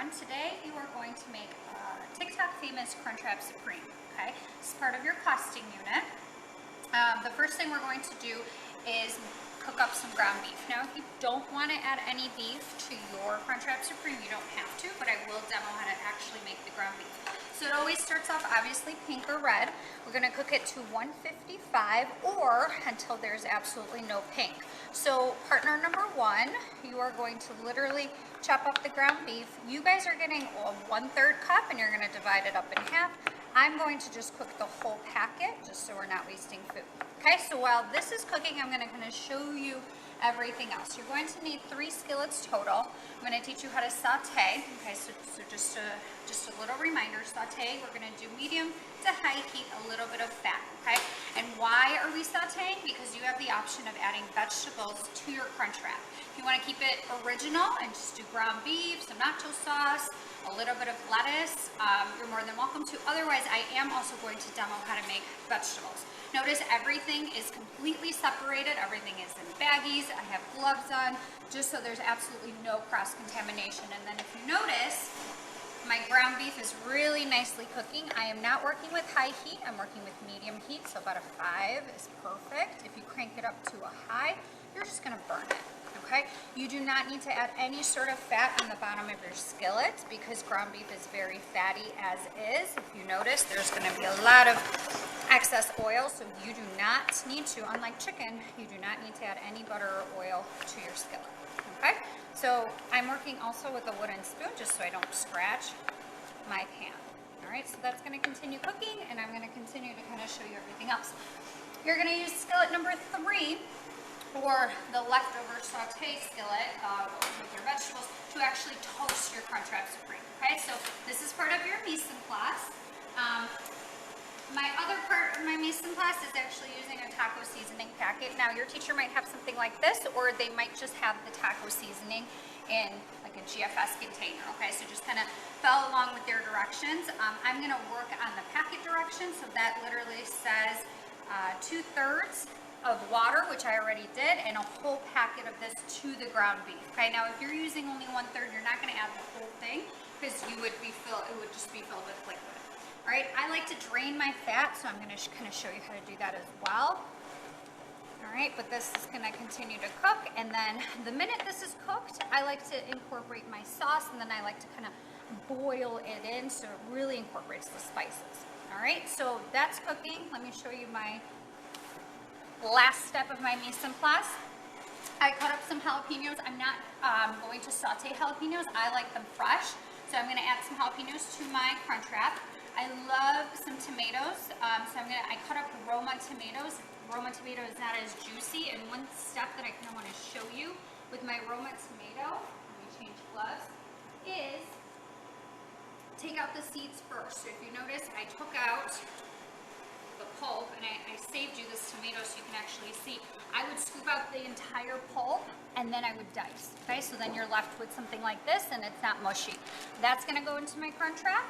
and today you are going to make TikTok famous Crunchwrap Supreme, okay? This is part of your costing unit. The first thing we're going to do is cook up some ground beef. Now, if you don't want to add any beef to your Crunchwrap Supreme, you don't have to, but I will demo how to actually make the ground beef. So it always starts off obviously pink or red. We're going to cook it to 155 or until there's absolutely no pink. So partner number one, you are going to literally chop up the ground beef. You guys are getting a 1/3 cup and you're going to divide it up in half. I'm going to just cook the whole packet just so we're not wasting food. Okay, so while this is cooking, I'm going to kind of show you everything else. You're going to need 3 skillets total. I'm going to teach you how to saute. Okay, so just a little reminder, saute, we're going to do medium to high heat, a little bit of fat, okay? And why are we sauteing? Because you have the option of adding vegetables to your Crunchwrap. If you want to keep it original and just do ground beef, some nacho sauce, a little bit of lettuce, you're more than welcome to. Otherwise, I am also going to demo how to make vegetables. Notice everything is completely separated. Everything is in baggies. I have gloves on, just so there's absolutely no cross-contamination. And then if you notice, my ground beef is really nicely cooking. I am not working with high heat. I'm working with medium heat, so about a 5 is perfect. If you crank it up to a high, you're just gonna burn it, okay? You do not need to add any sort of fat on the bottom of your skillet because ground beef is very fatty as is. If you notice, there's gonna be a lot of excess oil, so you do not need to, unlike chicken, you do not need to add any butter or oil to your skillet, okay? So I'm working also with a wooden spoon just so I don't scratch my pan. All right, so that's gonna continue cooking and I'm gonna continue to kind of show you everything else. You're gonna use skillet number 3 or the leftover saute skillet with your vegetables to actually toast your Crunchwrap Supreme, okay? So this is part of your mise en place. My other part of my mise en place is actually using a taco seasoning packet. Now your teacher might have something like this, or they might just have the taco seasoning in like a GFS container, okay? So just kind of follow along with their directions. I'm gonna work on the packet directions, so that literally says 2/3 of water, which I already did, and a whole packet of this to the ground beef, okay? Now if you're using only 1/3, you're not gonna add the whole thing because it would just be filled with liquid. All right, I like to drain my fat, so I'm going to kind of show you how to do that as well. All right, but this is going to continue to cook, and then the minute this is cooked, I like to incorporate my sauce, and then I like to kind of boil it in so it really incorporates the spices. All right, so that's cooking. Let me show you my last step of my mise en place. I cut up some jalapenos. I'm not going to saute jalapenos. I like them fresh, so I'm going to add some jalapenos to my Crunchwrap. I love some tomatoes, so I cut up Roma tomatoes. Roma tomato is not as juicy, and one step that I kind of want to show you with my Roma tomato, let me change gloves, is take out the seeds first. So if you notice, I took out the pulp, and I saved you this tomato so you can actually see. I would scoop out the entire pulp, and then I would dice, okay? So then you're left with something like this, and it's not mushy. That's gonna go into my Crunchwrap.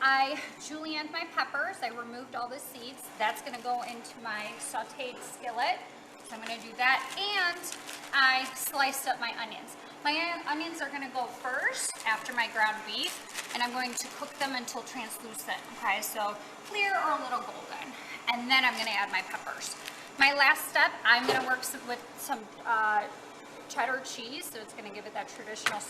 I julienned my peppers. I removed all the seeds. That's going to go into my sauteed skillet. So I'm going to do that. And I sliced up my onions. My onions are going to go first after my ground beef. And I'm going to cook them until translucent. Okay, so clear or a little golden. And then I'm going to add my peppers. My last step, I'm going to work with some cheddar cheese. So it's going to give it that traditional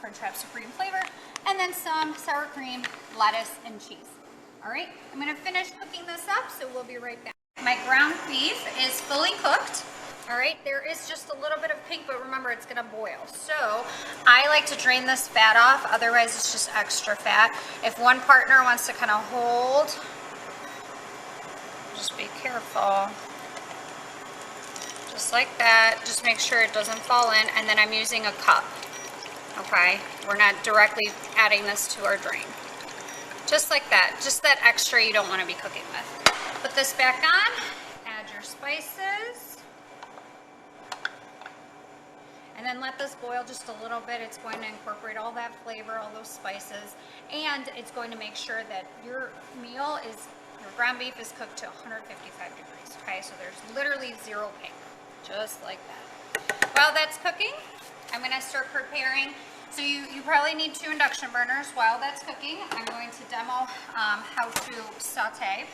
Crunchwrap Supreme flavor, and then some sour cream, lettuce, and cheese. All right, I'm gonna finish cooking this up, so we'll be right back. My ground beef is fully cooked. All right, there is just a little bit of pink, but remember it's gonna boil. So I like to drain this fat off, otherwise it's just extra fat. If one partner wants to kind of hold, just be careful. Just like that, just make sure it doesn't fall in, and then I'm using a cup. Okay, we're not directly adding this to our drain. Just like that, just that extra you don't want to be cooking with. Put this back on, add your spices, and then let this boil just a little bit. It's going to incorporate all that flavor, all those spices, and it's going to make sure that your ground beef is cooked to 155 degrees, okay? So there's literally 0 pink, just like that. While that's cooking, I'm gonna start preparing So you probably need 2 induction burners while that's cooking. I'm going to demo how to saute.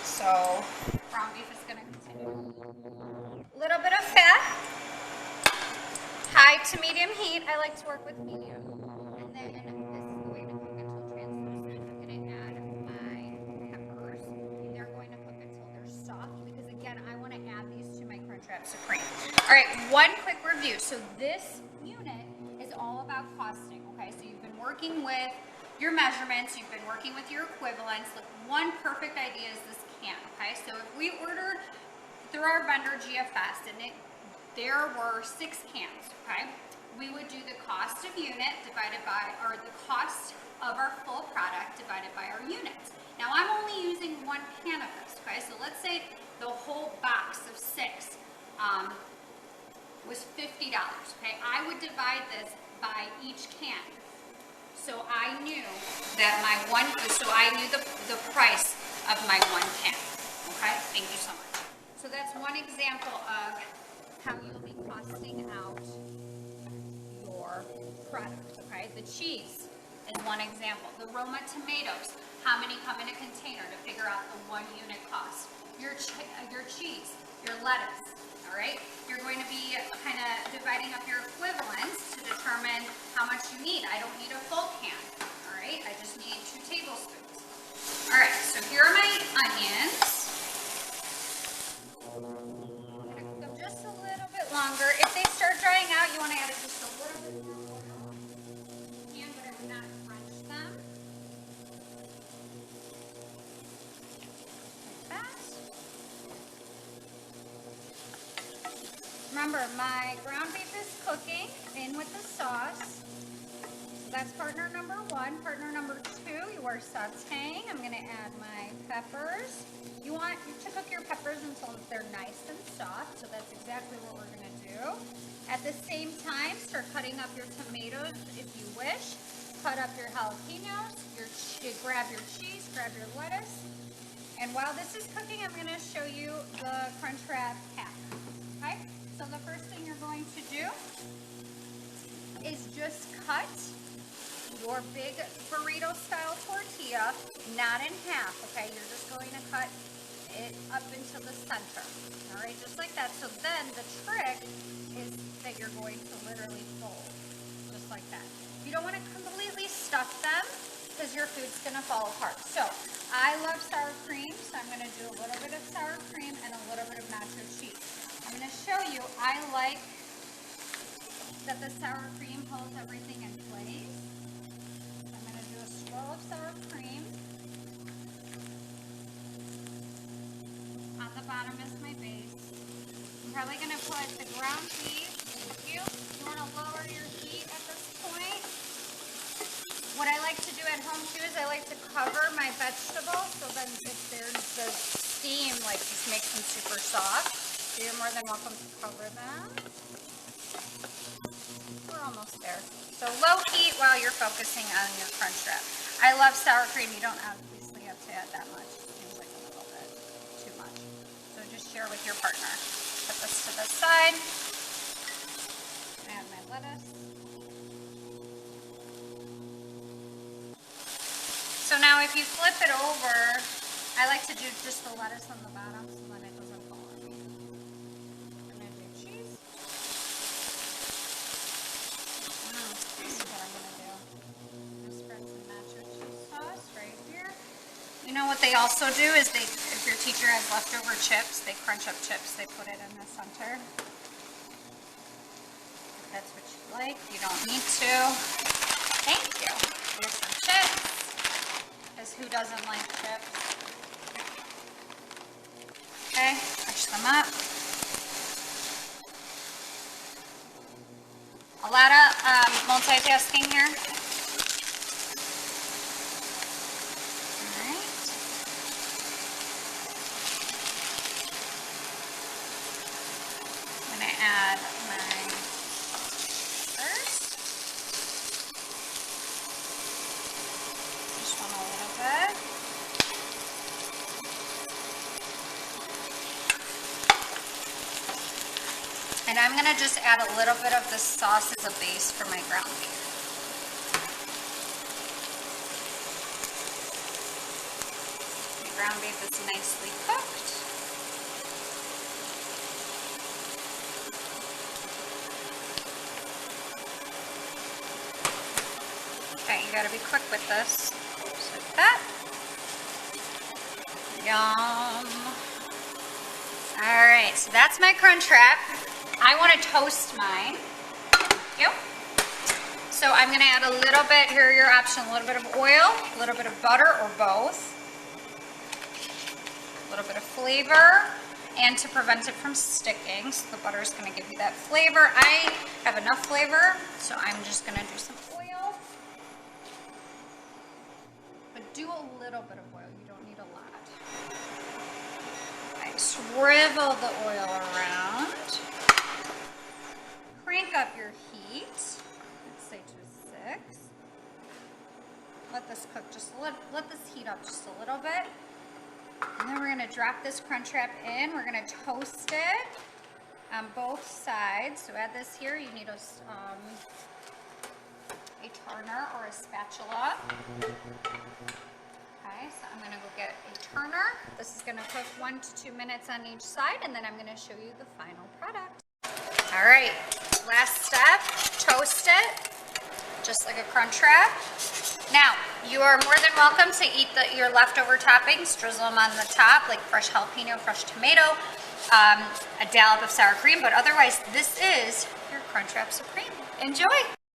So ground beef is going to continue. A little bit of fat, high to medium heat. I like to work with medium. And then this is the way to cook until translucent. I'm going to add my peppers. They're going to cook until they're soft because again, I want to add these to my Crunchwrap Supreme. All right, one quick review. So this unit is all about costing, okay? So you've been working with your measurements, you've been working with your equivalents. Look, one perfect idea is this can, okay? So if we ordered through our vendor GFS and there were 6 cans, okay? We would do the cost of unit divided by, or the cost of our full product divided by our units. Now I'm only using 1 can of this, okay? So let's say the whole box of 6 was $50, okay? I would divide this by each can. So I knew that so I knew the price of my 1 can, okay? Thank you so much. So that's one example of how you'll be costing out your product, okay? The cheese is one example. The Roma tomatoes, how many come in a container to figure out the 1 unit cost. Your cheese, your lettuce, all right? You're going to be kind of dividing up your equivalents to determine how much you need. I don't need a full can, all right? I just need 2 tablespoons. All right, so here are my onions. I'm gonna cook them just a little bit longer. If they start drying out, you want to add it just a little bit more oil. You can, but I would not drench them. Like that. Remember, my ground beef is cooking in with the sauce. So that's partner number 1. Partner number 2, you are sauteing. I'm going to add my peppers. You want to cook your peppers until they're nice and soft, so that's exactly what we're going to do. At the same time, start cutting up your tomatoes if you wish. Cut up your jalapenos, grab your cheese, grab your lettuce. And while this is cooking, I'm going to show you the Crunchwrap Cap. Okay? So the first thing you're going to do is just cut your big burrito style tortilla, not in half, okay? You're just going to cut it up into the center, all right? Just like that. So then the trick is that you're going to literally fold, just like that. You don't want to completely stuff them because your food's going to fall apart. So I love sour cream, so I'm going to do a little bit of sour cream and a little bit of nacho cheese. I'm going to show you, I like that the sour cream holds everything in place. I'm going to do a swirl of sour cream. On the bottom is my base. I'm probably going to put the ground beef. You want to lower your heat at this point. What I like to do at home too is I like to cover my vegetables so then if there's the steam, like just makes them super soft. So you're more than welcome to cover them. We're almost there. So low heat while you're focusing on your Crunchwrap. I love sour cream. You don't obviously have to add that much. It seems like a little bit too much. So just share with your partner. Put this to the side. Add my lettuce. So now if you flip it over, I like to do just the lettuce on the bottom so that it doesn't fall on me. I'm going to do cheese. This is what I'm going to do. I'm going to spread some nacho cheese sauce right here. You know what they also do is if your teacher has leftover chips, they crunch up chips, they put it in the center. If that's what you like, you don't need to. Thank you. Here's some chips. Because who doesn't like chips? Okay, touch them up. A lot of multitasking here. Alright. I'm going to add my peppers. Just one a little bit. And I'm going to just add a little bit of the sauce as a base for my ground beef. ground beef is nicely cooked. Okay, you gotta be quick with this. Just like that. Yum. All right, so that's my Crunchwrap. I want to toast mine. Yep. So I'm gonna add a little bit, here are your options, a little bit of oil, a little bit of butter, or both. A little bit of flavor, and to prevent it from sticking, so the butter is gonna give you that flavor. I have enough flavor, so I'm just gonna do some oil. But do a little bit of oil, you don't need a lot. Okay, swivel the oil around. Crank up your heat, let's say to 6. Let this cook just a little, let this heat up just a little bit. And then we're gonna drop this Crunchwrap in. We're gonna toast it on both sides. So add this here, you need a turner or a spatula. Okay, so I'm gonna go get a turner. This is gonna cook 1 to 2 minutes on each side, and then I'm gonna show you the final product. All right, last step, toast it, just like a Crunchwrap. Now, you are more than welcome to eat your leftover toppings, drizzle them on the top, like fresh jalapeno, fresh tomato, a dollop of sour cream, but otherwise, this is your Crunchwrap Supreme. Enjoy!